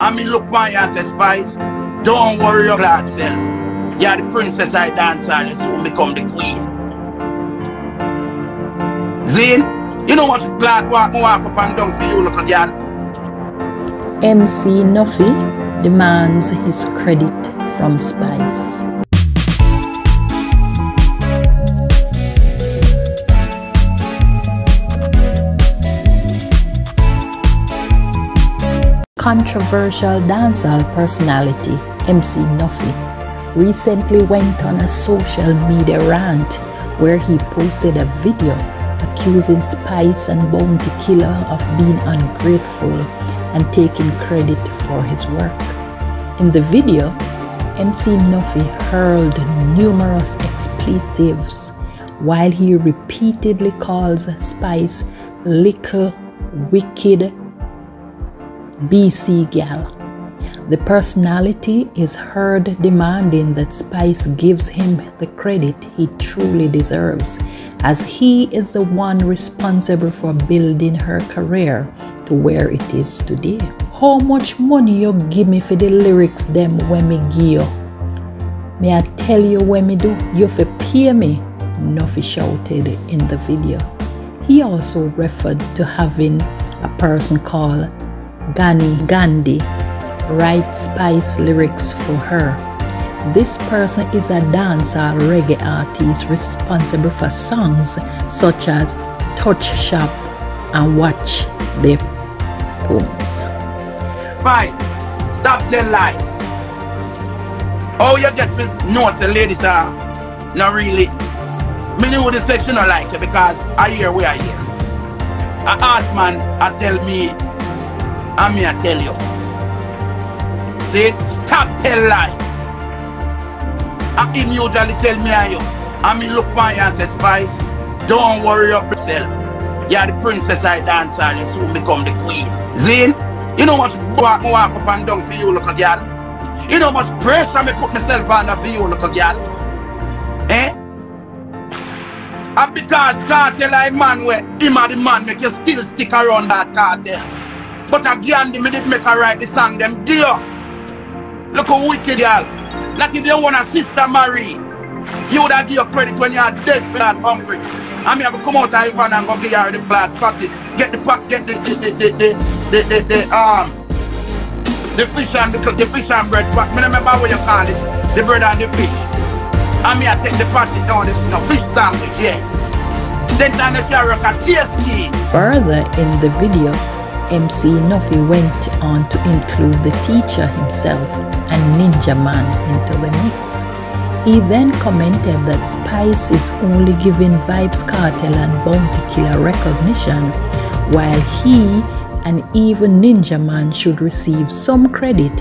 I mean, look why you say Spice. Don't worry your glad self. You're the princess I dance on, you soon become the queen. Zane, you know what glad walk up and down for you, little girl? MC Nuffy demands his credit from Spice. Controversial dancehall personality MC Nuffy recently went on a social media rant where he posted a video accusing Spice and Bounty Killer of being ungrateful and taking credit for his work. In the video, MC Nuffy hurled numerous expletives while he repeatedly calls Spice little wicked BC gal. The personality is heard demanding that Spice gives him the credit he truly deserves, as he is the one responsible for building her career to where it is today. How much money you give me for the lyrics them when me give you? May I tell you when me do? You fi pay me, Nuffy shouted in the video. He also referred to having a person called Gandhi write Spice lyrics for her. This person is a dancehall reggae artist responsible for songs such as Touch Shop and Watch the Poems. Spice, stop telling lies. Oh, you get to know the ladies are not really. Me knew the section I like it because I hear where I hear. I ask man, I tell me, and me I tell you. Say, stop tell lie. I him usually tell me and you. I mean look for you and say Spice, don't worry up yourself. You're the princess I dance on, you soon become the queen. Zane, you know much walk up and down for you, little girl. You know much pressure me put myself under for you, little girl. Eh? And because cartel like man where him and the man make you still stick around that cartel. But again, me did make her write the song them dear. Look how wicked girl. Like if you want a sister marry, you would have give your credit when you are dead for that hungry. I mean have to come out of Ivan and go get her the black pocket. Get the pack, get the fish and the fish and bread pack. Me remember what you call it. The bread and the fish. I mean I take the pocket down the fish sandwich, yes. Then time the share a tasty. Further in the video, MC Nuffy went on to include the teacher himself and Ninja Man into the mix. He then commented that Spice is only giving Vybz Kartel and Bounty Killer recognition, while he and even Ninja Man should receive some credit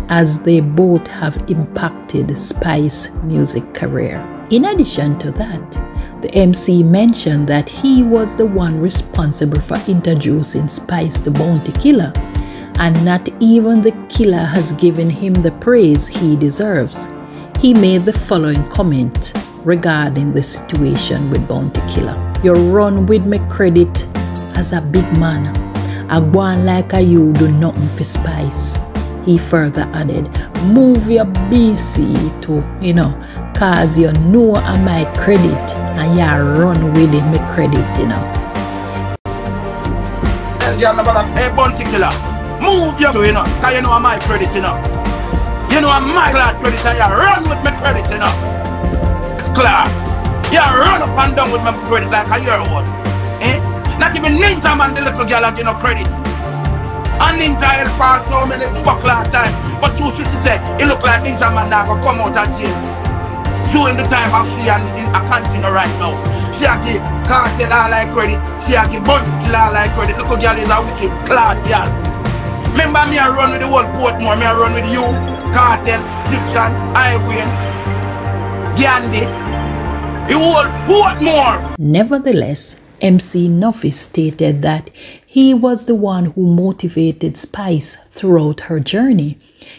as they both have impacted Spice's music career. In addition to that, the MC mentioned that he was the one responsible for introducing Spice to Bounty Killer, and not even the killer has given him the praise he deserves. He made the following comment regarding the situation with Bounty Killer. You run with me credit as a big man. I go on like a you do nothing for Spice. He further added, move your BC to, cause you know I'm my credit and you run with it, my credit, Hey, Bounty Killer, move your cause you know I'm my credit, You know I'm my glad credit and you run with my credit, It's clear. You run up and down with my credit like a your own. Eh? Not even Ninja Man, the little girl, have credit. And Ninja help her so many buckler time. But you should say, it look like Ninja Man now will come out of jail. During the time of she in a continue right now. She a give Kartel all like credit. She a give Bounty Killer all like credit. Little girl is a wicked clad girl. Remember me I run with the whole Portmore. Me I run with you, Kartel, Egyptian, Highway, Gandhi. The whole Portmore. Nevertheless, MC Nuffy stated that he was the one who motivated Spice throughout her journey,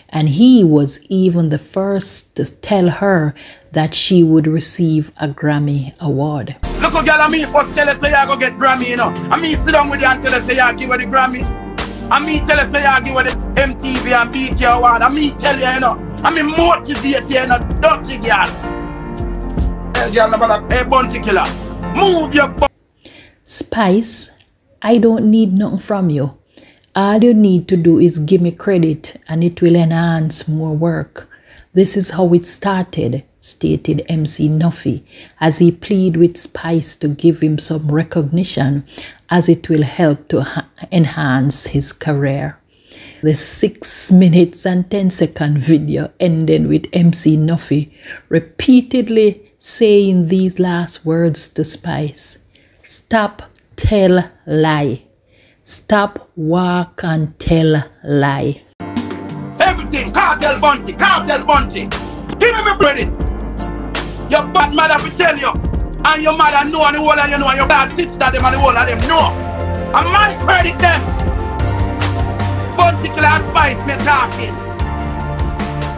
and he was even the first to tell her that she would receive a Grammy award. Look, girl, I mean first tell her say you go get Grammy, I mean sit down with you and tell her say you give her the Grammy. I me tell you, say you give her the MTV and beat your award. I me tell you, you know. I me motivate you, you know, dirty girl. Hey, girl, hey, bounty killer. Move your butt. Spice, I don't need nothing from you. All you need to do is give me credit and it will enhance more work. This is how it started, stated MC Nuffy, as he pleaded with Spice to give him some recognition as it will help to enhance his career. The 6 minutes and 10-second video ended with MC Nuffy repeatedly saying these last words to Spice. Stop, tell, lie. Stop, walk and tell, lie. Everything, cartel bounty, cartel bounty. Give me my credit. Your bad mother will tell you. And your mother know and the whole of you know. And your bad sister them and the whole of them know. And my credit them. Bounty killer and Spice me talking.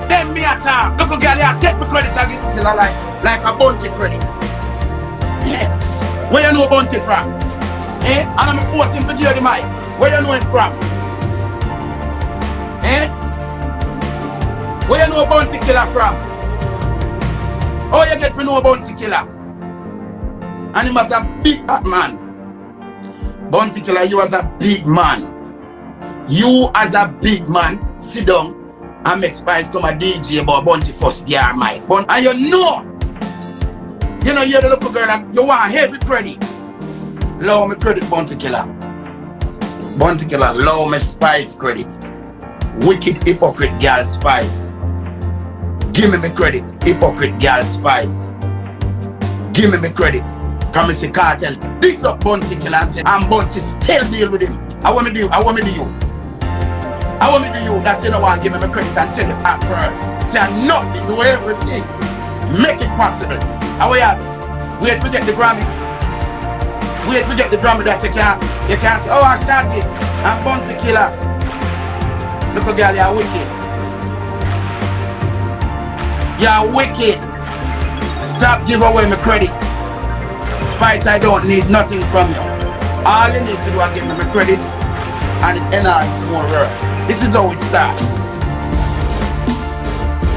Them me a talk. Look girl, you take me credit and give killer like a bounty credit. Yes. Where you know bounty from? Eh? And I'm force him to give the mic. Where you know it from? Eh? Where you know bounty killer from? How you get to know bounty killer? And he was a big man. Bounty killer, you was a big man. You as a big man, sit down and make Spice come a DJ about bounty first gear mic. And you know you're the little girl and you want heavy credit. Allow me credit bounty killer. Bounty killer, allow me Spice credit. Wicked hypocrite girl Spice. Give me credit, hypocrite girl Spice. Give me credit. Come and say cartel. This up bounty killer and say I'm bounty still deal with him. I want me to do you. I want me to do you. That's you know want to give me credit and tell the pastor. Say nothing, do everything. Make it possible. How we at? Wait to get the Grammy. Wait to get the Grammy that you can't say, oh I shot it. I'm bounty killer. Look at girl, you're wicked. You're wicked. Stop giving away my credit. Spice, I don't need nothing from you. All you need to do is give me my credit and it enhances more work. This is how it starts.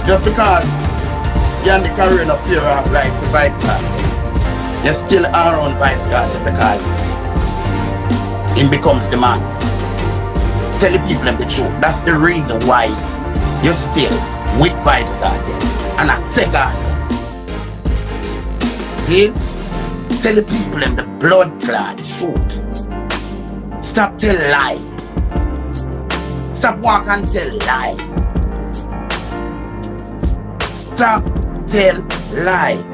Just because you're in the career of fear of life for Vibes Star, you still are on Vibes Star because he becomes the man. Tell the people the truth. That's the reason why you're still with Vibes Star and a second. See? Tell the people the blood clot truth. Stop tell lie. Stop walk and tell lie. Stop tell lie.